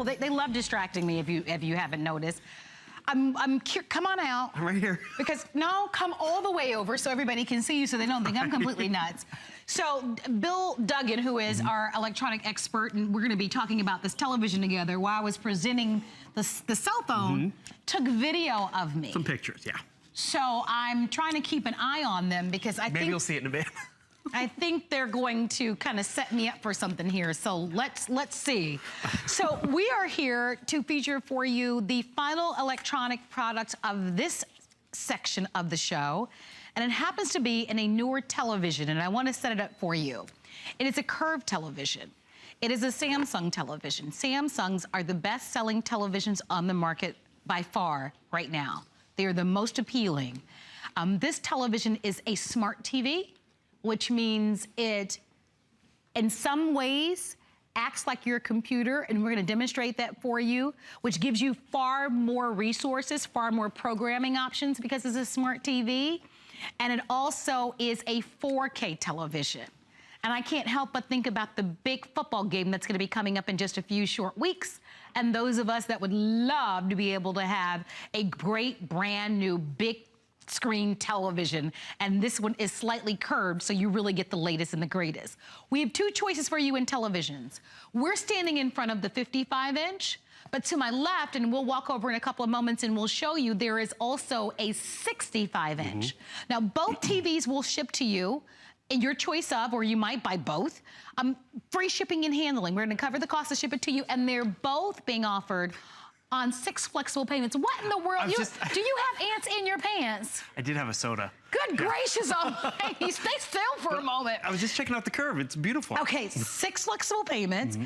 Well, they love distracting me if you haven't noticed. Come on out. I'm right here. Because, no, come all the way over so everybody can see you so they don't think I'm completely nuts. So Bill Duggan, who is our electronic expert, and we're gonna be talking about this television together, while I was presenting the cell phone, took video of me. Some pictures, yeah. So I'm trying to keep an eye on them because I think... Maybe you'll see it in a bit. I think they're going to kind of set me up for something here, so let's see. So we are here to feature for you the final electronic product of this section of the show, and it happens to be in a newer television, and I want to set it up for you. It is a curved television. It is a Samsung television. Samsungs are the best-selling televisions on the market by far right now. They are the most appealing. This television is a smart TV, which means it, in some ways, acts like your computer, and we're gonna demonstrate that for you, which gives you far more resources, far more programming options because it's a smart TV. And it also is a 4K television. And I can't help but think about the big football game that's gonna be coming up in just a few short weeks. And those of us that would love to be able to have a great, brand new, big screen television, and this one is slightly curved, so you really get the latest and the greatest. We have two choices for you in televisions. We're standing in front of the 55-inch, but to my left, and we'll walk over in a couple of moments and we'll show you, there is also a 65-inch. Now, both TVs will ship to you in your choice of, or you might buy both. Free shipping and handling. We're gonna cover the cost to ship it to you, and they're both being offered on 6 flexible payments. What in the world? Do you have ants in your pants? I did have a soda. Good gracious almighty. Stay still for a moment. I was just checking out the curve. It's beautiful. Okay, 6 flexible payments.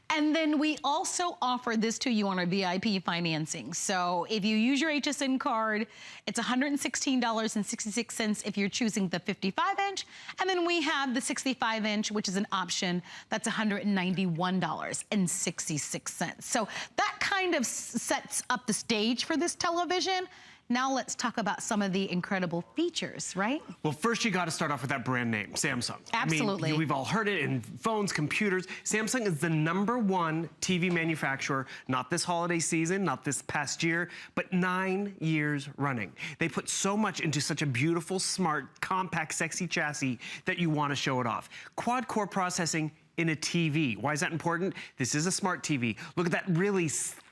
And then we also offer this to you on our VIP financing. So if you use your HSN card, it's $116.66 if you're choosing the 55-inch. And then we have the 65-inch, which is an option, that's $191.66. So that kind of sets up the stage for this television. Now let's talk about some of the incredible features, right? Well, first you got to start off with that brand name, Samsung. Absolutely. I mean, we've all heard it in phones, computers. Samsung is the #1 TV manufacturer, not this holiday season, not this past year, but 9 years running. They put so much into such a beautiful, smart, compact, sexy chassis that you want to show it off. Quad-core processing in a TV. Why is that important? This is a smart TV. Look at that really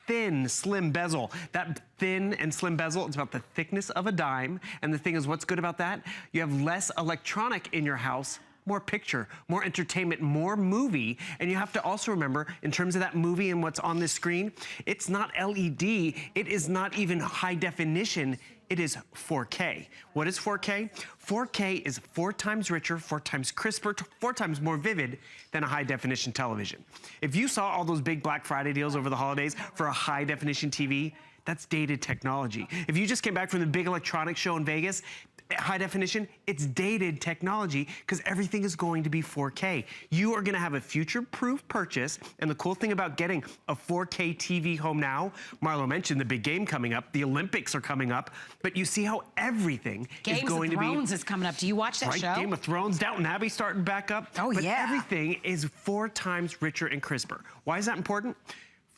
thin, slim bezel. That thin and slim bezel, it's about the thickness of a dime. And the thing is, what's good about that? You have less electronic in your house, more picture, more entertainment, more movie. And you have to also remember, in terms of that movie and what's on this screen, it's not LED, it is not even high definition, it is 4K. What is 4K? 4K is 4 times richer, 4 times crisper, 4 times more vivid than a high definition television. If you saw all those big Black Friday deals over the holidays for a high definition TV, that's dated technology. If you just came back from the big electronics show in Vegas, high definition, it's dated technology because everything is going to be 4K. You are going to have a future-proof purchase, and the cool thing about getting a 4K TV home now, Marlo mentioned the big game coming up, the Olympics are coming up, but you see how everything is going to be... Game of Thrones is coming up. Do you watch that show? Game of Thrones, Downton Abbey starting back up. Oh, but yeah. Everything is 4 times richer and crisper. Why is that important?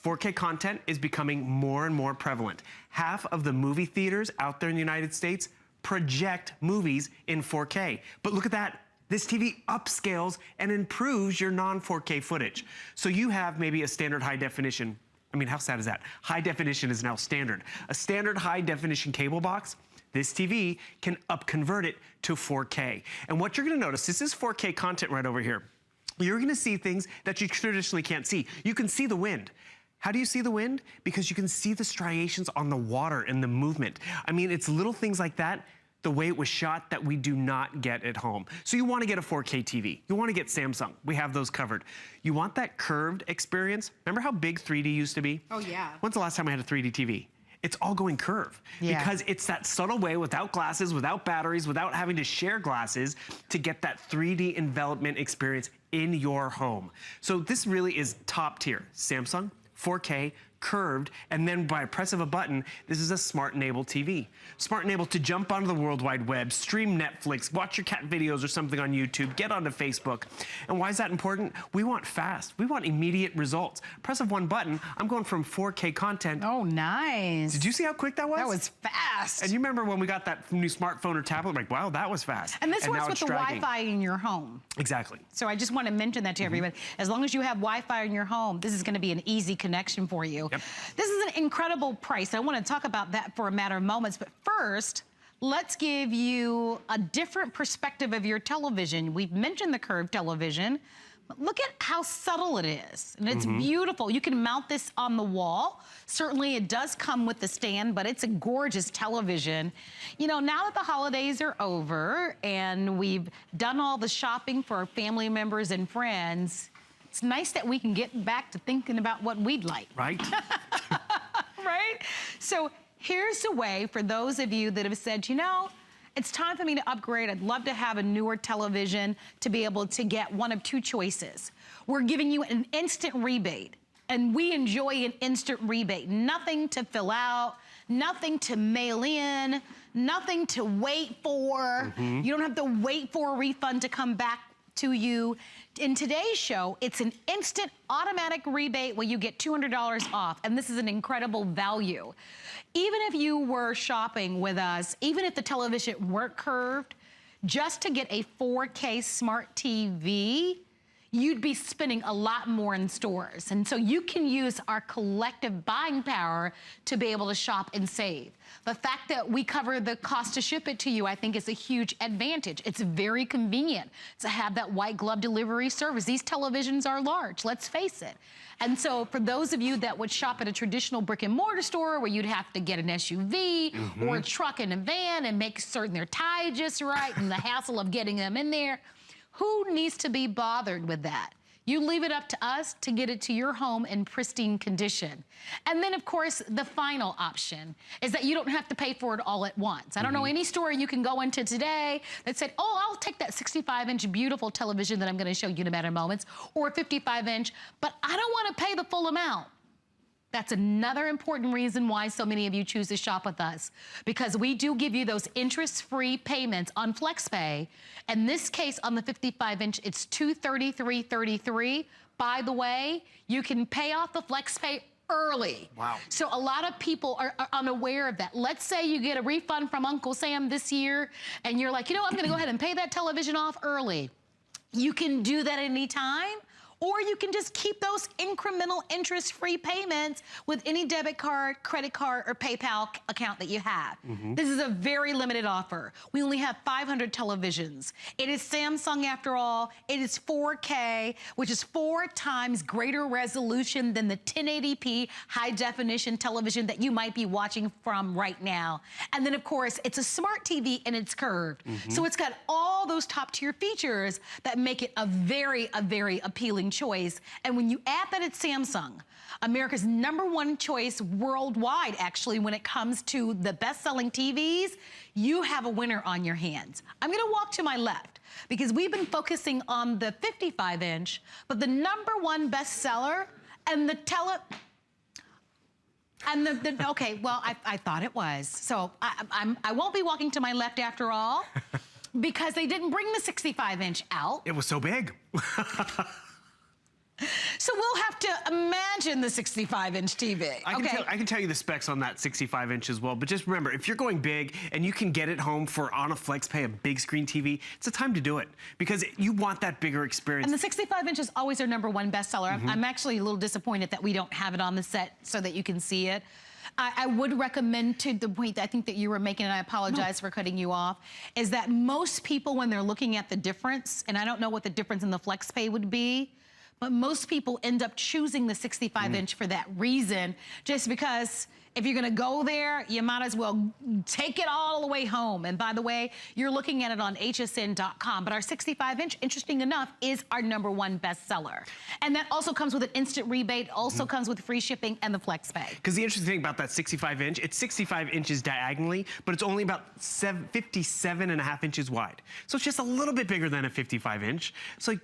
4K content is becoming more and more prevalent. Half of the movie theaters out there in the United States project movies in 4K. But look at that. This TV upscales and improves your non-4K footage. So you have maybe a standard high definition. I mean, how sad is that? High definition is now standard. A standard high definition cable box, this TV can convert it to 4K. And what you're gonna notice, this is 4K content right over here. You're gonna see things that you traditionally can't see. You can see the wind. How do you see the wind? Because you can see the striations on the water and the movement. I mean, it's little things like that, the way it was shot, that we do not get at home. So you wanna get a 4K TV. You wanna get Samsung. We have those covered. You want that curved experience? Remember how big 3D used to be? Oh, yeah. When's the last time I had a 3D TV? It's all going curve. Yeah. Because it's that subtle way, without glasses, without batteries, without having to share glasses, to get that 3D envelopment experience in your home. So this really is top tier. Samsung, 4K, curved, and then by a press of a button, this is a smart-enabled TV. Smart-enabled to jump onto the World Wide Web, stream Netflix, watch your cat videos or something on YouTube, get onto Facebook. And why is that important? We want fast. We want immediate results. Press of one button, I'm going from 4K content. Oh, nice. Did you see how quick that was? That was fast. And you remember when we got that new smartphone or tablet, like, wow, that was fast. And this works with the Wi-Fi in your home. Exactly. So I just want to mention that to everybody. As long as you have Wi-Fi in your home, this is going to be an easy connection for you. Yep. This is an incredible price. I want to talk about that for a matter of moments. But first, let's give you a different perspective of your television. We've mentioned the curved television. But look at how subtle it is. And it's beautiful. You can mount this on the wall. Certainly it does come with the stand, but it's a gorgeous television. You know, now that the holidays are over and we've done all the shopping for our family members and friends, it's nice that we can get back to thinking about what we'd like. Right? Right? So here's a way for those of you that have said, you know, it's time for me to upgrade. I'd love to have a newer television to be able to get one of two choices. We're giving you an instant rebate, and we enjoy an instant rebate. Nothing to fill out, nothing to mail in, nothing to wait for. You don't have to wait for a refund to come back to you. In today's show, it's an instant automatic rebate where you get $200 off, and this is an incredible value. Even if you were shopping with us, even if the television weren't curved, just to get a 4K smart TV, you'd be spending a lot more in stores. And so you can use our collective buying power to be able to shop and save. The fact that we cover the cost to ship it to you, I think, is a huge advantage. It's very convenient to have that white glove delivery service. These televisions are large, let's face it. And so for those of you that would shop at a traditional brick and mortar store where you'd have to get an SUV or a truck and a van and make certain they're tied just right and the hassle of getting them in there, who needs to be bothered with that? You leave it up to us to get it to your home in pristine condition. And then, of course, the final option is that you don't have to pay for it all at once. I don't know any store you can go into today that said, oh, I'll take that 65-inch beautiful television that I'm going to show you in a matter of moments, or a 55-inch, but I don't want to pay the full amount. That's another important reason why so many of you choose to shop with us, because we do give you those interest-free payments on FlexPay. In this case, on the 55-inch, it's $233.33. By the way, you can pay off the FlexPay early. Wow. So a lot of people are unaware of that. Let's say you get a refund from Uncle Sam this year, and you're like, you know, I'm going to go ahead and pay that television off early. You can do that anytime. Or you can just keep those incremental interest-free payments with any debit card, credit card, or PayPal account that you have. This is a very limited offer. We only have 500 televisions. It is Samsung after all. It is 4K, which is 4 times greater resolution than the 1080p high-definition television that you might be watching from right now. And then, of course, it's a smart TV and it's curved. So it's got all those top-tier features that make it a very appealing choice. And when you add that it's Samsung, America's #1 choice worldwide, actually, when it comes to the best-selling TVs, you have a winner on your hands. I'm going to walk to my left because we've been focusing on the 55-inch, but the #1 bestseller and the okay, well, I thought it was. So I won't be walking to my left after all because they didn't bring the 65-inch out. It was so big. So we'll have to imagine the 65-inch TV. I can tell you the specs on that 65-inch as well, but just remember, if you're going big and you can get it home for on a FlexPay, a big screen TV, it's the time to do it because you want that bigger experience. And the 65-inch is always our #1 bestseller. I'm actually a little disappointed that we don't have it on the set so that you can see it. I would recommend, to the point that I think that you were making, and I apologize for cutting you off, is that most people, when they're looking at the difference, and I don't know what the difference in the FlexPay would be, but most people end up choosing the 65-inch for that reason, just because if you're gonna go there, you might as well take it all the way home. And by the way, you're looking at it on hsn.com, but our 65-inch, interesting enough, is our #1 bestseller. And that also comes with an instant rebate, also comes with free shipping and the FlexPay. Because the interesting thing about that 65-inch, it's 65 inches diagonally, but it's only about 57.5 inches wide. So it's just a little bit bigger than a 55-inch. So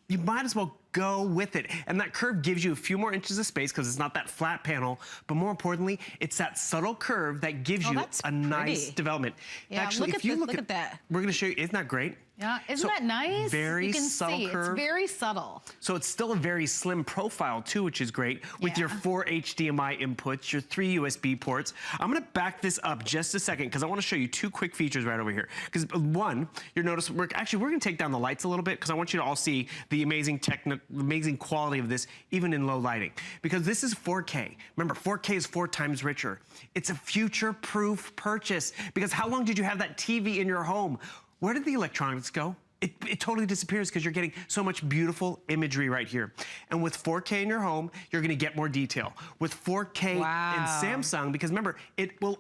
you might as well go with it. And that curve gives you a few more inches of space because it's not that flat panel, but more importantly, it's that subtle curve that gives you a nice development. Yeah, actually, if you look at that. We're gonna show you, isn't that great? Yeah, isn't that nice? Very subtle curve. It's very subtle. So it's still a very slim profile too, which is great, with your 4 HDMI inputs, your 3 USB ports. I'm gonna back this up just a second because I wanna show you 2 quick features right over here. Because one, you'll notice, we're gonna take down the lights a little bit because I want you to all see the amazing quality of this, even in low lighting. Because this is 4K. Remember, 4K is 4 times richer. It's a future-proof purchase because how long did you have that TV in your home? Where did the electronics go? It totally disappears because you're getting so much beautiful imagery right here. And with 4K in your home, you're gonna get more detail. With 4K in Samsung, because remember, it will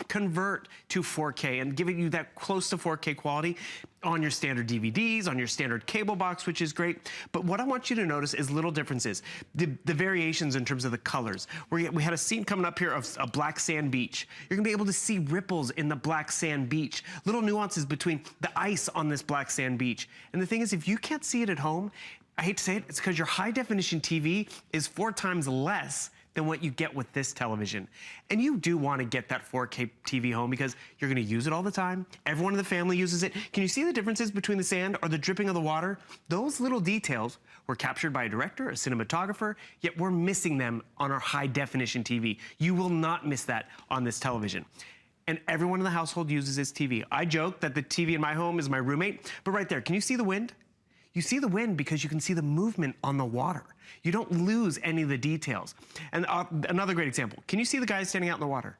convert to 4K and giving you that close to 4K quality on your standard DVDs, on your standard cable box, which is great. But what I want you to notice is little differences. The variations in terms of the colors. We had a scene coming up here of a black sand beach. You're gonna be able to see ripples in the black sand beach. Little nuances between the ice on this black sand beach. And the thing is, if you can't see it at home, I hate to say it, it's because your high definition TV is 4 times less than what you get with this television. And you do want to get that 4K TV home because you're going to use it all the time. Everyone in the family uses it. Can you see the differences between the sand or the dripping of the water? Those little details were captured by a director, a cinematographer, yet we're missing them on our high definition TV. You will not miss that on this television. And everyone in the household uses this TV. I joke that the TV in my home is my roommate, but right there, can you see the wind? You see the wind because you can see the movement on the water. You don't lose any of the details. And another great example, can you see the guy standing out in the water?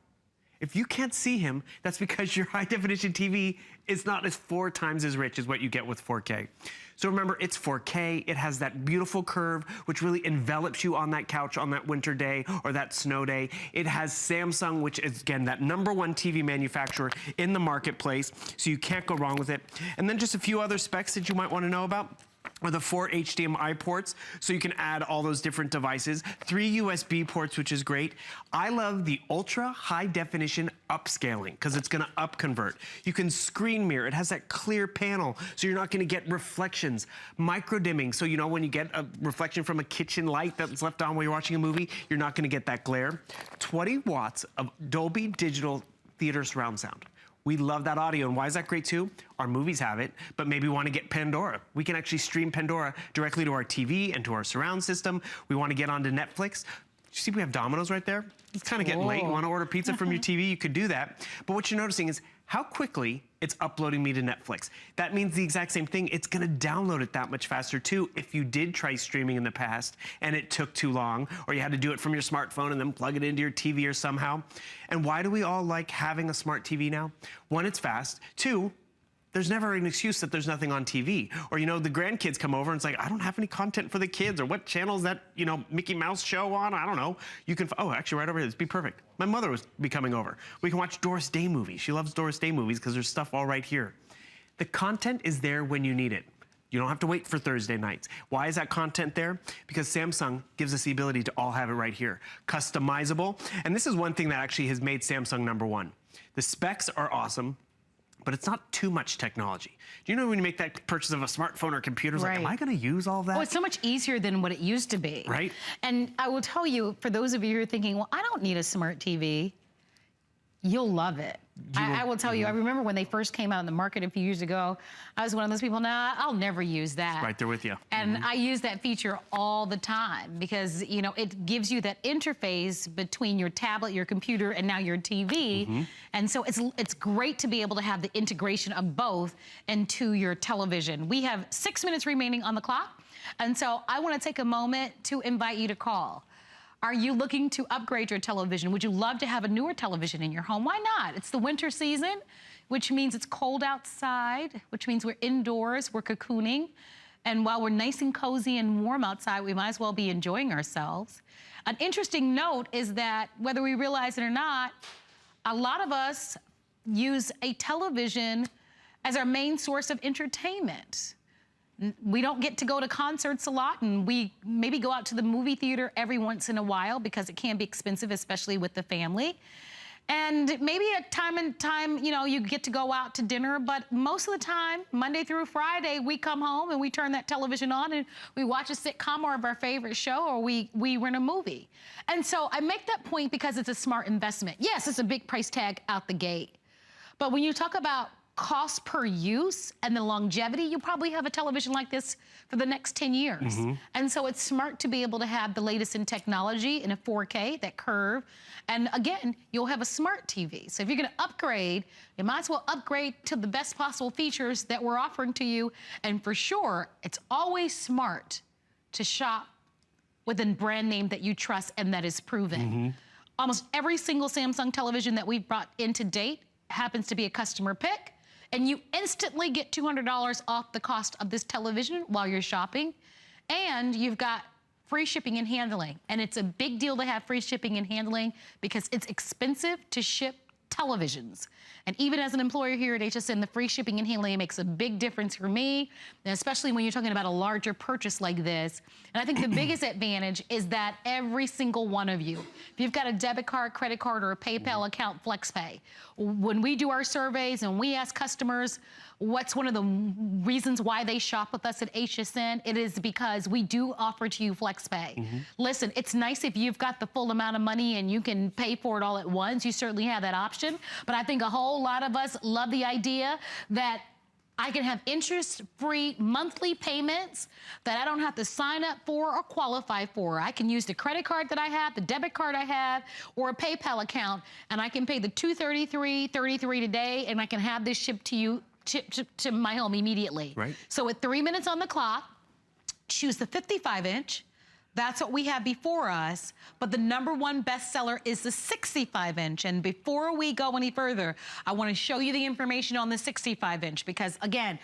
If you can't see him, that's because your high definition TV is not as 4 times as rich as what you get with 4K. So remember, it's 4K, it has that beautiful curve, which really envelops you on that couch on that winter day or that snow day. It has Samsung, which is, again, that #1 TV manufacturer in the marketplace, so you can't go wrong with it. And then just a few other specs that you might want to know about are the 4 HDMI ports, so you can add all those different devices. 3 USB ports, which is great. I love the ultra high definition upscaling because it's gonna up convert. You can screen mirror. It has that clear panel, so you're not gonna get reflections. Micro dimming, so you know when you get a reflection from a kitchen light that's left on while you're watching a movie, you're not gonna get that glare. 20 watts of Dolby Digital Theater surround sound. We love that audio, and why is that great too? Our movies have it, but maybe we want to get Pandora. We can actually stream Pandora directly to our TV and to our surround system. We want to get onto Netflix. You see we have Domino's right there? It's kind of getting late. You want to order pizza from your TV, you could do that. But what you're noticing is how quickly it's uploading me to Netflix. That means the exact same thing. It's gonna download it that much faster too if you did try streaming in the past and it took too long, or you had to do it from your smartphone and then plug it into your TV or somehow. And why do we all like having a smart TV now? 1, it's fast. 2, there's never an excuse that there's nothing on TV. Or, you know, the grandkids come over and it's like, I don't have any content for the kids, or what channel is that, you know, Mickey Mouse show on? I don't know. You can, oh, actually right over here, this would be perfect. My mother was coming over. We can watch Doris Day movies. She loves Doris Day movies because there's stuff all right here. The content is there when you need it. You don't have to wait for Thursday nights. Why is that content there? Because Samsung gives us the ability to all have it right here. Customizable. And this is one thing that actually has made Samsung #1. The specs are awesome, but it's not too much technology. Do you know when you make that purchase of a smartphone or computer, it's like, am I gonna use all that? Oh, it's so much easier than what it used to be. Right. And I will tell you, for those of you who are thinking, well, I don't need a smart TV, you'll love it. I will tell you, I remember when they first came out in the market a few years ago, I was one of those people, nah, I'll never use that. Right there with you. And I use that feature all the time because, you know, it gives you that interface between your tablet, your computer, and now your TV. And so it's great to be able to have the integration of both into your television. We have 6 minutes remaining on the clock. And so I want to take a moment to invite you to call. Are you looking to upgrade your television? Would you love to have a newer television in your home? Why not? It's the winter season, which means it's cold outside, which means we're indoors, we're cocooning. And while we're nice and cozy and warm outside, we might as well be enjoying ourselves. An interesting note is that whether we realize it or not, a lot of us use a television as our main source of entertainment. We don't get to go to concerts a lot, and we maybe go out to the movie theater every once in a while because it can be expensive, especially with the family. And maybe at time, you know, you get to go out to dinner, but most of the time, Monday through Friday, we come home and we turn that television on and we watch a sitcom or of our favorite show, or we rent a movie. And so I make that point because it's a smart investment. Yes, it's a big price tag out the gate. But when you talk about cost per use and the longevity, you probably have a television like this for the next 10 years. And so it's smart to be able to have the latest in technology in a 4K, that curve. And again, you'll have a smart TV. So if you're gonna upgrade, you might as well upgrade to the best possible features that we're offering to you. And for sure, it's always smart to shop with a brand name that you trust and that is proven. Almost every single Samsung television that we've brought in to date happens to be a customer pick, and you instantly get $200 off the cost of this television while you're shopping, and you've got free shipping and handling. And it's a big deal to have free shipping and handling because it's expensive to ship televisions. And even as an employer here at HSN, the free shipping and handling makes a big difference for me, and especially when you're talking about a larger purchase like this. And I think the biggest advantage is that every single one of you, if you've got a debit card, credit card, or a PayPal account, FlexPay, when we do our surveys and we ask customers what's one of the reasons why they shop with us at HSN, it is because we do offer to you FlexPay. Listen, it's nice if you've got the full amount of money and you can pay for it all at once. You certainly have that option. But I think a whole lot of us love the idea that I can have interest-free monthly payments that I don't have to sign up for or qualify for. I can use the credit card that I have, the debit card I have, or a PayPal account, and I can pay the $233.33 today, and I can have this shipped to you, to my home immediately. Right. So with 3 minutes on the clock, choose the 55-inch. That's what we have before us, but the #1 bestseller is the 65-inch. And before we go any further, I want to show you the information on the 65-inch because, again,